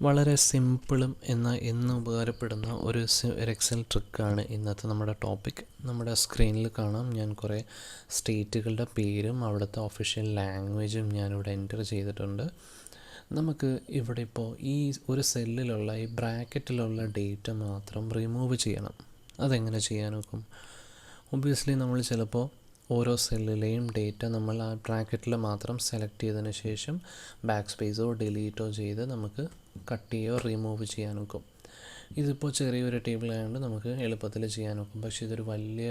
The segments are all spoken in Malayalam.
വളരെ സിമ്പിളും എന്നാൽ എന്നും ഉപകാരപ്പെടുന്ന ഒരു എക്സൽ ട്രിക്കാണ് ഇന്നത്തെ നമ്മുടെ ടോപ്പിക്. നമ്മുടെ സ്ക്രീനിൽ കാണാം, ഞാൻ കുറേ സ്റ്റേറ്റുകളുടെ പേരും അവിടുത്തെ ഒഫീഷ്യൽ ലാംഗ്വേജും ഞാനിവിടെ എൻ്റർ ചെയ്തിട്ടുണ്ട്. നമുക്ക് ഇവിടെ ഇപ്പോൾ ഈ ഒരു സെല്ലിലുള്ള ഈ ബ്രാക്കറ്റിലുള്ള ഡേറ്റ മാത്രം റിമൂവ് ചെയ്യണം. അതെങ്ങനെ ചെയ്യാൻ നോക്കും? ഒബ്വിയസ്ലി നമ്മൾ ചിലപ്പോൾ ഓരോ സെല്ലിലെയും ഡേറ്റ നമ്മൾ ആ ബ്രാക്കറ്റിൽ മാത്രം സെലക്ട് ചെയ്തതിന് ശേഷം ബാക്ക് സ്പേസോ ഡിലീറ്റോ ചെയ്ത് നമുക്ക് കട്ട് ചെയ്യുകയോ റിമൂവ് ചെയ്യാൻ നോക്കും. ഇതിപ്പോൾ ചെറിയൊരു ടേബിൾ ആയതുകൊണ്ട് നമുക്ക് എളുപ്പത്തിൽ ചെയ്യാൻ നോക്കും. പക്ഷേ ഇതൊരു വലിയ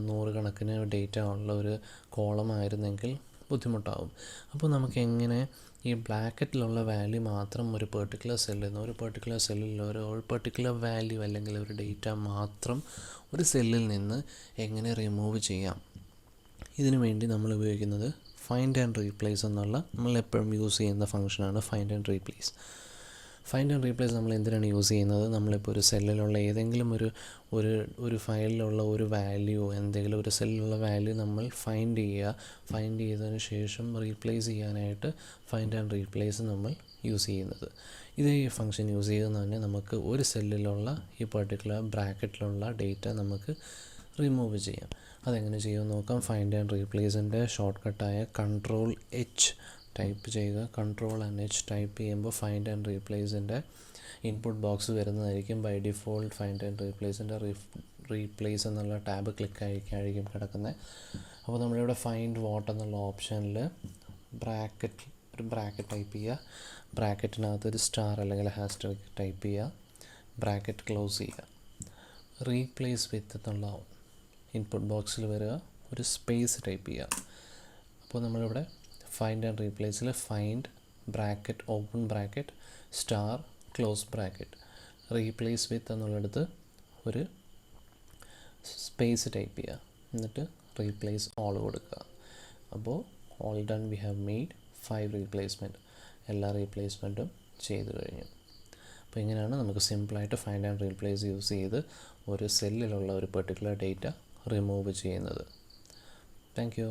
നൂറുകണക്കിന് ഡേറ്റ ഉള്ള ഒരു കോളം ആയിരുന്നെങ്കിൽ ബുദ്ധിമുട്ടാവും. അപ്പോൾ നമുക്ക് എങ്ങനെ ഈ ബ്രാക്കറ്റിലുള്ള വാല്യൂ മാത്രം ഒരു പെർട്ടിക്കുലർ സെല്ലിൽ നിന്ന് ഒരു പെർട്ടിക്കുലർ വാല്യൂ അല്ലെങ്കിൽ ഒരു ഡേറ്റ മാത്രം ഒരു സെല്ലിൽ നിന്ന് എങ്ങനെ റിമൂവ് ചെയ്യാം? ഇതിനു വേണ്ടി നമ്മൾ ഉപയോഗിക്കുന്നത് ഫൈൻഡ് ആൻഡ് റീപ്ലേസ് എന്നുള്ള നമ്മളെപ്പോഴും യൂസ് ചെയ്യുന്ന ഫംഗ്ഷനാണ് find and replace. Find and replace നമ്മൾ എന്തിനാണ് യൂസ് ചെയ്യുന്നത്? നമ്മളിപ്പോൾ ഒരു സെല്ലിലുള്ള ഏതെങ്കിലും ഒരു ഫയലിലുള്ള ഒരു വാല്യൂ, എന്തെങ്കിലും ഒരു സെല്ലിലുള്ള വാല്യൂ നമ്മൾ ഫൈൻഡ് ചെയ്തതിന് ശേഷം റീപ്ലേസ് ചെയ്യാനായിട്ട് ഫൈൻഡ് ആൻഡ് റീപ്ലേസ് നമ്മൾ യൂസ് ചെയ്യുന്നത്. ഇതേ ഫംഗ്ഷൻ യൂസ് ചെയ്തെന്ന് തന്നെ നമുക്ക് ഒരു സെല്ലിലുള്ള ഈ പെർട്ടിക്കുലർ ബ്രാക്കറ്റിലുള്ള ഡേറ്റ നമുക്ക് റിമൂവ് ചെയ്യാം. അതെങ്ങനെ ചെയ്യുമെന്ന് നോക്കാം. ഫൈൻഡ് ആൻഡ് റീപ്ലേസിൻ്റെ ഷോർട്ട് കട്ടായ Ctrl+H ടൈപ്പ് ചെയ്യുക. Ctrl+H ടൈപ്പ് ചെയ്യുമ്പോൾ ഫൈൻഡ് ആൻഡ് റീപ്ലേസിൻ്റെ ഇൻപുട്ട് ബോക്സ് വരുന്നതായിരിക്കും. ബൈ ഡിഫോൾട്ട് ഫൈൻഡ് ആൻഡ് റീപ്ലേസിൻ്റെ റീപ്ലേസ് എന്നുള്ള ടാബ് ക്ലിക്ക് ആയിരിക്കും കിടക്കുന്നത്. അപ്പോൾ നമ്മളിവിടെ ഫൈൻഡ് വാട്ട് എന്നുള്ള ഓപ്ഷനിൽ ഒരു ബ്രാക്കറ്റ് ടൈപ്പ് ചെയ്യുക. ബ്രാക്കറ്റിനകത്ത് ഒരു സ്റ്റാർ അല്ലെങ്കിൽ ഹാഷ്ടാഗ് ടൈപ്പ് ചെയ്യുക. ബ്രാക്കറ്റ് ക്ലോസ് ചെയ്യുക. റീപ്ലേസ് വിത്ത് എന്നുള്ള ഇൻപുട്ട് ബോക്സിൽ വരിക, ഒരു സ്പേസ് ടൈപ്പ് ചെയ്യുക. അപ്പോൾ നമ്മളിവിടെ ഫൈൻഡ് ആൻഡ് റീപ്ലേസിൽ find bracket open bracket star close bracket replace with എന്നുള്ളിടത്ത് ഒരു സ്പേസ് ടൈപ്പ് ചെയ്യുക. എന്നിട്ട് റീപ്ലേസ് ഓൾ കൊടുക്കുക. അപ്പോൾ all done, we have made 5 replacement. എല്ലാ റീപ്ലേസ്മെൻറ്റും ചെയ്തു കഴിഞ്ഞു. അപ്പോൾ ഇങ്ങനെയാണ് നമുക്ക് സിമ്പിളായിട്ട് ഫൈൻഡ് ആൻഡ് റീപ്ലേസ് യൂസ് ചെയ്ത് ഒരു സെല്ലിലുള്ള ഒരു പെർട്ടിക്കുലർ ഡേറ്റ റിമൂവ് ചെയ്യുന്നത്. Thank you.